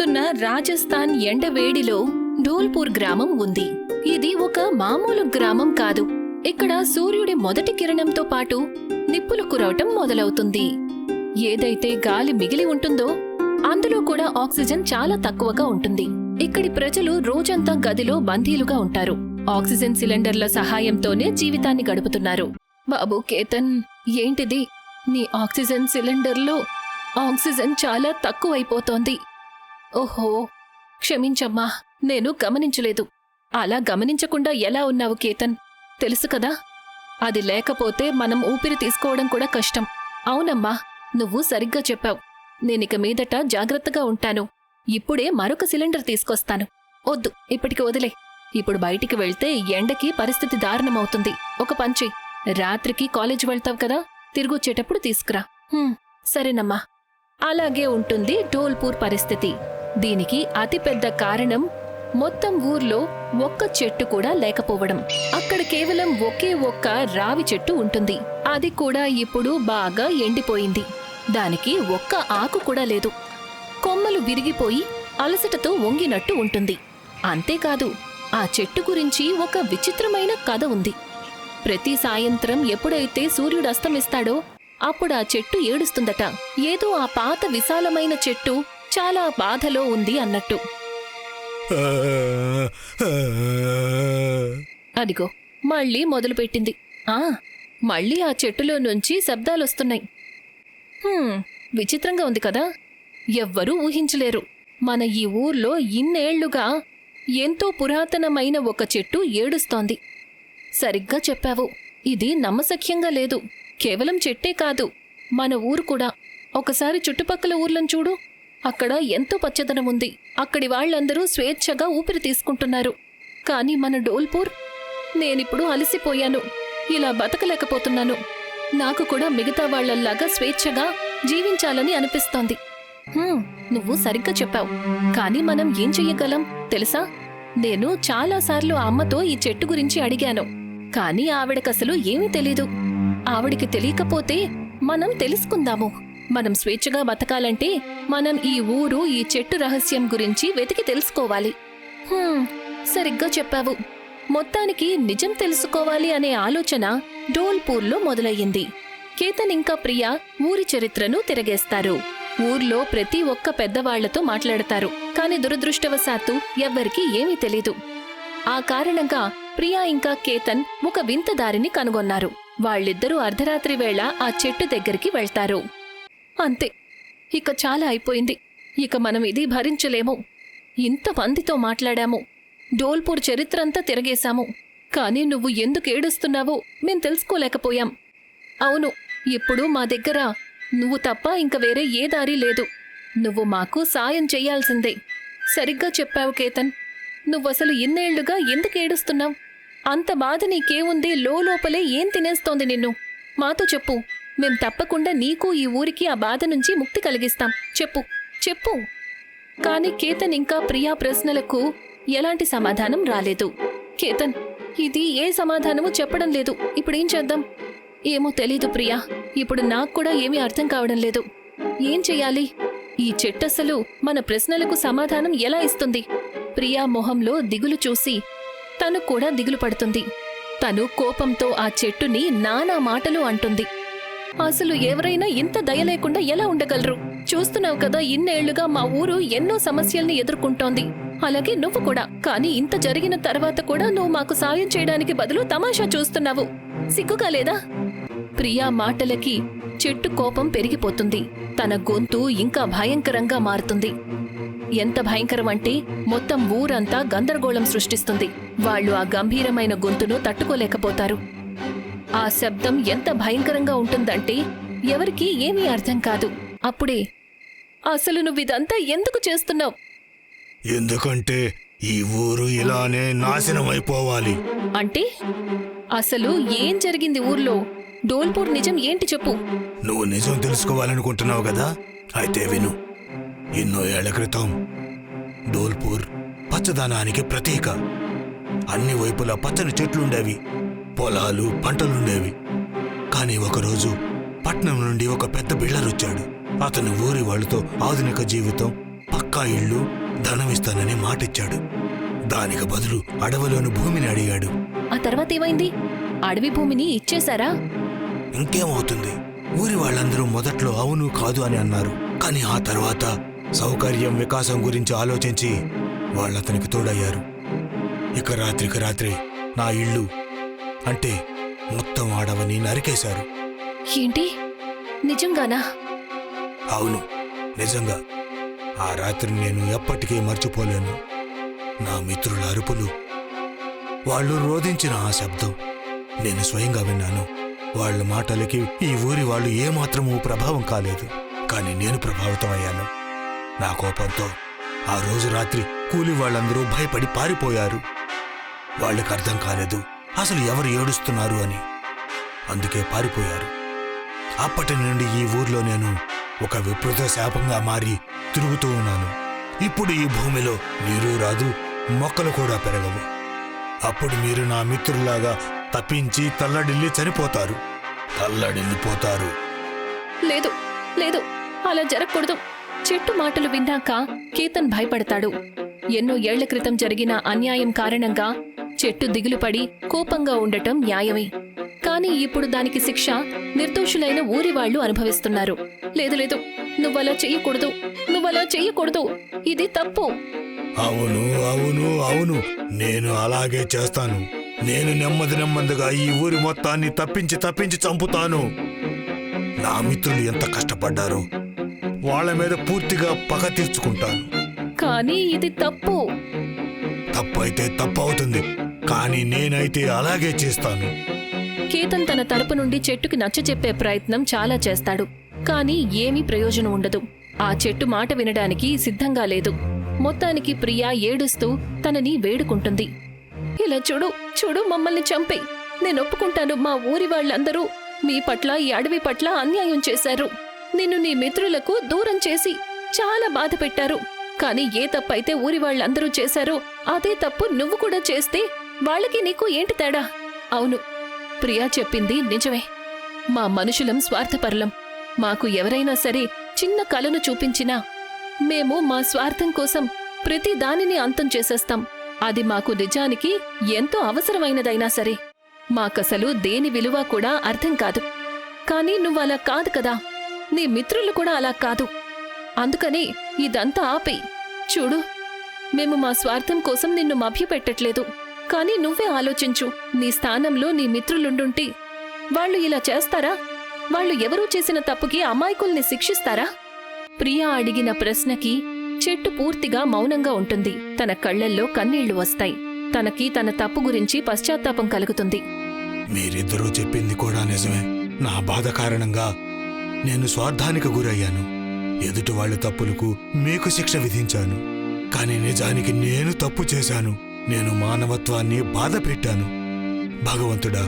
మండుతున్న రాజస్థాన్ ఎండవేడిలో ధోల్పూర్ గ్రామం ఉంది. ఇది ఒక మామూలు గ్రామం కాదు. ఇక్కడ సూర్యుడి మొదటి కిరణంతో పాటు నిప్పులు కురవటం మొదలవుతుంది. ఏదైతే గాలి మిగిలి ఉంటుందో అందులో కూడా ఆక్సిజన్ చాలా తక్కువగా ఉంటుంది. ఇక్కడి ప్రజలు రోజంతా గదిలో బందీలుగా ఉంటారు. ఆక్సిజన్ సిలిండర్ల సహాయంతోనే జీవితాన్ని గడుపుతున్నారు. బాబు కేతన్, ఏంటిది? నీ ఆక్సిజన్ సిలిండర్లో ఆక్సిజన్ చాలా తక్కువైపోతోంది. ఓహో, క్షమించమ్మా, నేను గమనించలేదు. అలా గమనించకుండా ఎలా ఉన్నావు కేతన్? తెలుసు కదా, అది లేకపోతే మనం ఊపిరి తీసుకోవడం కూడా కష్టం. అవునమ్మా, నువ్వు సరిగ్గా చెప్పావు. నేనిక మీదట జాగ్రత్తగా ఉంటాను. ఇప్పుడే మరొక సిలిండర్ తీసుకొస్తాను. వద్దు, ఇప్పటికి వదిలే. ఇప్పుడు బయటికి వెళ్తే ఎండకి పరిస్థితి దారుణమవుతుంది. ఒక పంచి, రాత్రికి కాలేజ్ వెళ్తావు కదా, తిరిగొచ్చేటప్పుడు తీసుకురా. సరేనమ్మా. అలాగే ఉంటుంది ధోల్పూర్ పరిస్థితి. దీనికి అతిపెద్ద కారణం మొత్తం ఊర్లో ఒక్క చెట్టు కూడా లేకపోవడం. అక్కడ కేవలం ఒకే ఒక్క రావి చెట్టు ఉంటుంది. అది కూడా ఇప్పుడు బాగా ఎండిపోయింది. దానికి ఒక్క ఆకు కూడా లేదు. కొమ్మలు విరిగిపోయి అలసటతో వంగినట్టు ఉంటుంది. అంతేకాదు, ఆ చెట్టు గురించి ఒక విచిత్రమైన కథ ఉంది. ప్రతి సాయంత్రం ఎప్పుడైతే సూర్యుడు అస్తమిస్తాడో అప్పుడు ఆ చెట్టు ఏడుస్తుందట. ఏదో ఆ పాత విశాలమైన చెట్టు చాలా బాధలో ఉంది అన్నట్టు. అదిగో మళ్ళీ మొదలుపెట్టింది. మళ్ళీ ఆ చెట్టులో నుంచి శబ్దాలొస్తున్నాయి. విచిత్రంగా ఉంది కదా. ఎవ్వరూ ఊహించలేరు, మన ఈ ఊర్లో ఇన్నేళ్లుగా ఎంతో పురాతనమైన ఒక చెట్టు ఏడుస్తోంది. సరిగ్గా చెప్పావు, ఇది నమ్మశక్యంగా లేదు. కేవలం చెట్టే కాదు, మన ఊరు కూడా. ఒకసారి చుట్టుపక్కల ఊర్లను చూడు. అక్కడ ఎంతో పచ్చదనం ఉంది. అక్కడి వాళ్లందరూ స్వేచ్ఛగా ఊపిరి తీసుకుంటున్నారు. కాని మన ధోల్పూర్, నేనిప్పుడు అలసిపోయాను. ఇలా బతకలేకపోతున్నాను. నాకు కూడా మిగతా వాళ్లలాగా స్వేచ్ఛగా జీవించాలని అనిపిస్తోంది. నువ్వు సరిగ్గా చెప్పావు. కాని మనం ఏం చెయ్యగలం తెలుసా? నేను చాలాసార్లు అమ్మతో ఈ చెట్టు గురించి అడిగాను. కాని ఆవిడకసలు ఏమీ తెలీదు. ఆవిడికి తెలియకపోతే మనం తెలుసుకుందాము. మనం స్వేచ్ఛగా బతకాలంటే మనం ఈ ఊరు, ఈ చెట్టు రహస్యం గురించి వెతికి తెలుసుకోవాలి. సరిగ్గా చెప్పావు. మొత్తానికి నిజం తెలుసుకోవాలి అనే ఆలోచన ధోల్పూర్లో మొదలయ్యింది. కేతన్ ఇంకా ప్రియా ఊరి చరిత్రను తిరగేస్తారు. ఊర్లో ప్రతి ఒక్క పెద్దవాళ్లతో మాట్లాడతారు. కాని దురదృష్టవశాత్తు ఎవ్వరికీ ఏమీ తెలీదు. ఆ కారణంగా ప్రియా ఇంకా కేతన్ ఒక వింత దారిని కనుగొన్నారు. వాళ్ళిద్దరూ అర్ధరాత్రి వేళ ఆ చెట్టు దగ్గరికి వెళ్తారు. అంతే, ఇక చాలా అయిపోయింది. ఇక మనం ఇది భరించలేము. ఇంతమందితో మాట్లాడాము, ధోల్పూర్ చరిత్రంతా తిరగేశాము. కాని నువ్వు ఎందుకు ఏడుస్తున్నావో మేం తెలుసుకోలేకపోయాం. అవును, ఇప్పుడు మా దగ్గర నువ్వు తప్ప ఇంక వేరే ఏ దారి లేదు. నువ్వు మాకు సాయం చెయ్యాల్సిందే. సరిగ్గా చెప్పావు కేతన్. నువ్వసలు ఇన్నేళ్లుగా ఎందుకు ఏడుస్తున్నావు? అంత బాధ నీకేముంది? లోపలే ఏం తినేస్తోంది నిన్ను? మాతో చెప్పు. మేం తప్పకుండా నీకు, ఈ ఊరికి ఆ బాధ నుంచి ముక్తి కలిగిస్తాం. చెప్పు చెప్పు. కాని కేతన్ ఇంకా ప్రియా ప్రశ్నలకు ఎలాంటి సమాధానం రాలేదు. కేతన్, ఇది ఏ సమాధానమూ చెప్పడం లేదు. ఇప్పుడేం చేద్దాం? ఏమో తెలీదు ప్రియా. ఇప్పుడు నాకు కూడా ఏమీ అర్థం కావడం లేదు. ఏం చెయ్యాలి? ఈ చెట్టసలు మన ప్రశ్నలకు సమాధానం ఎలా ఇస్తుంది? ప్రియా మొహంలో దిగులు చూసి తను కూడా దిగులు పడుతుంది. తను కోపంతో ఆ చెట్టుని నానా మాటలు అంటుంది. అసలు ఎవరైనా ఇంత దయ లేకుండా ఎలా ఉండగలరు? చూస్తున్నావు కదా, ఇన్నేళ్లుగా మా ఊరు ఎన్నో సమస్యల్ని ఎదుర్కొంటోంది. అలాగే నువ్వు కూడా. కాని ఇంత జరిగిన తర్వాత కూడా నువ్వు మాకు సాయం చేయడానికి బదులు తమాషా చూస్తున్నావు. సిగ్గుగా లేదా? ప్రియా మాటలకి చెట్టు కోపం పెరిగిపోతుంది. తన గొంతు ఇంకా భయంకరంగా మారుతుంది. ఎంత భయంకరం అంటే మొత్తం ఊరంతా గందరగోళం సృష్టిస్తుంది. వాళ్ళు ఆ గంభీరమైన గొంతును తట్టుకోలేకపోతారు. ఆ శబ్దం ఎంత భయంకరంగా ఉంటుందంటే ఎవరికీ ఏమీ అర్థం కాదు. అప్పుడే, అసలు నువ్విదంతా ఎందుకు చేస్తున్నావు? ఎందుకంటే ఈ ఊరు ఇలానే నాశనమైపోవాలి. అంటే అసలు ఏం జరిగింది ఊర్లో? ధోల్పూర్ నిజం ఏంటి చెప్పు. నువ్వు నిజం తెలుసుకోవాలనుకుంటున్నావు కదా, అయితే విను. ఎన్నో ఏళ్ల క్రితం ధోల్పూర్ పచ్చదనానికి ప్రతీక. అన్ని వైపులా పచ్చని చెట్లుండేవి, పొలాలు, పంటలుండేవి. కానీ ఒకరోజు పట్నం నుండి ఒక పెద్ద బిల్డర్ వచ్చాడు. అతను ఊరి వాళ్ళతో ఆధునిక జీవితం, పక్కా ఇళ్ళు ధనమిస్తానని మాటిచ్చాడు. దానికి బదులు అడవిలోని భూమిని అడిగాడు. ఆ తర్వాత ఏమైంది? అడవి భూమిని ఇచ్చేశారా? ఇంకేమవుతుంది, ఊరి వాళ్ళందరూ మొదట్లో అవును కాదు అని అన్నారు. కానీ ఆ తర్వాత సౌకర్యం వికాసం గురించి ఆలోచించి వాళ్ళతనికి తోడయ్యారు. ఇక రాత్రికి రాత్రి నా ఇల్లు అంటే మొత్తం అడవిని నరికేశారు. ఏంటి, నిజంగానా? అవును, నిజంగా. ఆ రాత్రి నేను ఎప్పటికీ మర్చిపోలేను. నా మిత్రుల అరుపులు, వాళ్ళు రోధించిన ఆ శబ్దం నేను స్వయంగా విన్నాను. వాళ్ళ మాటలకి ఈ ఊరి వాళ్ళు ఏమాత్రమూ ప్రభావం కాలేదు. కానీ నేను ప్రభావితం అయ్యాను. నా కోపంతో ఆ రోజు రాత్రి కూలి వాళ్ళందరూ భయపడి పారిపోయారు. వాళ్ళకి అర్థం కాలేదు అసలు ఎవరు ఏడుస్తున్నారు అని. అందుకే పారిపోయారు. అప్పటి నుండి ఈ ఊర్లో నేను ఒక వికృత శాపంగా మారి తిరుగుతూ ఉన్నాను. ఇప్పుడు ఈ భూమిలో నీరు రాదు, మొక్కలు కూడా పెరగవు. అప్పుడు మీరు నా మిత్రులాగా తప్పించి తల్లడిల్లిపోతారు. లేదు లేదు, అలా జరగకూడదు. చెట్టు మాటలు విన్నాక కేతన్ భయపడతాడు. ఎన్నో ఏళ్ల క్రితం జరిగిన అన్యాయం కారణంగా చెట్టు దిగులుపడి కోపంగా ఉండటం న్యాయమే. కానీ ఇప్పుడు దానికి శిక్ష నిర్దోషులైన ఊరి వాళ్లు అనుభవిస్తున్నారు. లేదు లేదు, నువ్వలా చెయ్యకూడదు, ఇది తప్పు. అవును అవును అవును, నేను అలాగే చేస్తాను. నేను నెమ్మదిగా ఈ ఊరి మొత్తాన్ని తప్పించి చంపుతాను. నా మిత్రులు ఎంత కష్టపడ్డారో వాళ్ళ మీద పూర్తిగా పగ తీర్చుకుంటాను. కానీ ఇది తప్పు. తప్పైతే తప్పవుతుంది, కానీ నేనైతే అలాగే చేస్తాను. కేతన్ తన తరపు నుండి చెట్టుకి నచ్చచెప్పే ప్రయత్నం చాలా చేస్తాడు. కానీ ఏమీ ప్రయోజనం ఉండదు. ఆ చెట్టు మాట వినడానికి సిద్ధంగా లేదు. మొత్తానికి ప్రియా ఏడుస్తూ తనని వేడుకుంటుంది. ఇలా చూడు, మమ్మల్ని చంపేయ్. నేనొప్పుకుంటాను. మా ఊరి వాళ్ళందరూ మీ పట్ల, ఈ అడవి పట్ల అన్యాయం చేశారు. నిన్ను నీ మిత్రులకు దూరం చేసి చాలా బాధ పెట్టారు. కానీ ఏ తప్పైతే ఊరి వాళ్ళందరూ చేశారో అదే తప్పు నువ్వు కూడా చేస్తే వాళ్ళకి నీకు ఏంటి తేడా? అవును, ప్రియా చెప్పింది నిజమే. మా మనుషులం స్వార్థపరులం. మాకు ఎవరైనా సరే చిన్న కలను చూపించినా మేము మా స్వార్థం కోసం ప్రతి దానిని అంతం చేసేస్తాం. అది మాకు నిజానికి ఎంతో అవసరమైనదైనా సరే. మాకసలు దేని విలువ కూడా అర్థం కాదు. కానీ నువ్వలా కాదు కదా, నీ మిత్రులు కూడా అలా కాదు. అందుకని ఇదంతా ఆపేయ్. చూడు, మేము మా స్వార్థం కోసం నిన్ను మభ్యపెట్టట్లేదు. కానీ నువ్వే ఆలోచించు, నీ స్థానంలో నీ మిత్రులుండుంటే వాళ్ళు ఇలా చేస్తారా? వాళ్ళు ఎవరూ చేసిన తప్పుకి అమాయకుల్ని శిక్షిస్తారా? ప్రియా అడిగిన ప్రశ్నకి చెట్టు పూర్తిగా మౌనంగా ఉంటుంది. తన కళ్లల్లో కన్నీళ్లు వస్తాయి. తనకి తన తప్పు గురించి పశ్చాత్తాపం కలుగుతుంది. మీరిద్దరూ చెప్పింది కూడా నిజమే. నా బాధ కారణంగా నేను స్వార్థానికి గురయ్యాను. ఎదుటి వాళ్ళ తప్పులకు మీకు శిక్ష విధించాను. కానీ నిజానికి నేను తప్పు చేశాను. నేను మానవత్వాన్ని బాధ పెట్టాను. భగవంతుడా,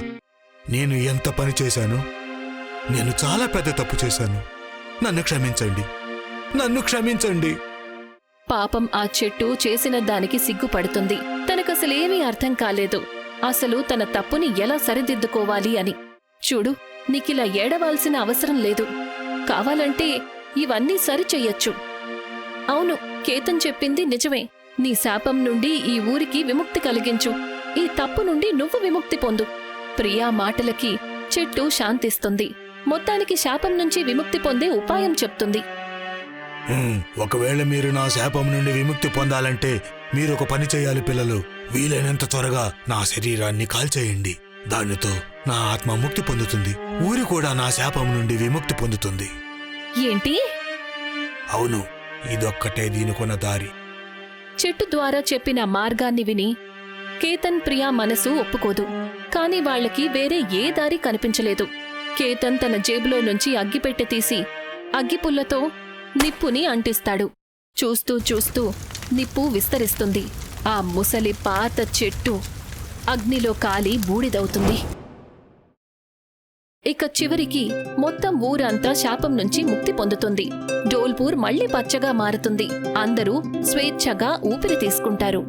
నేను ఎంత పని చేశాను? నేను చాలా పెద్ద తప్పు చేశాను. నన్ను క్షమించండి. పాపం ఆ చెట్టు చేసిన దానికి సిగ్గుపడుతుంది. తనకసలేమీ అర్థం కాలేదు, అసలు తన తప్పుని ఎలా సరిదిద్దుకోవాలి అని. చూడు, నీకిలా ఏడవాల్సిన అవసరం లేదు. కావాలంటే ఇవన్నీ సరిచెయ్యొచ్చు. అవును, కేతన్ చెప్పింది నిజమే. నీ శాపం నుండి ఈ ఊరికి విముక్తి కలిగించు. ఈ తప్పు నుండి నువ్వు విముక్తి పొందు. ప్రియా మాటలకి చెట్టు శాంతిస్తుంది. మొత్తానికి శాపం నుంచి విముక్తి పొందే ఉపాయం చెప్తుంది. ఒకవేళ మీరు నా శాపం నుండి విముక్తి పొందాలంటే మీరొక పని చేయాలి పిల్లలు. వీలైనంత త్వరగా నా శరీరాన్ని కాల్చేయండి. దానితో నా ఆత్మ ముక్తి పొందుతుంది. ఊరి కూడా నా శాపం నుండి విముక్తి పొందుతుంది. ఏంటి? అవును, ఇదొక్కటే దీనికొన్న దారి. చెట్టు ద్వారా చెప్పిన మార్గాన్ని విని కేతన్ ప్రియా మనసు ఒప్పుకోదు. కాని వాళ్లకి వేరే ఏ దారి కనిపించలేదు. కేతన్ తన జేబులో నుంచి అగ్గిపెట్టె తీసి అగ్గిపుల్లతో నిప్పుని అంటిస్తాడు. చూస్తూ చూస్తూ నిప్పు విస్తరిస్తుంది. ఆ ముసలి పాత చెట్టు అగ్నిలో కాలి బూడిదవుతుంది. ఇక చివరికి మొత్తం ఊరంతా శాపం నుంచి ముక్తి పొందుతుంది. ధోల్పూర్ మళ్లీ పచ్చగా మారుతుంది. అందరూ స్వేచ్ఛగా ఊపిరి తీసుకుంటారు.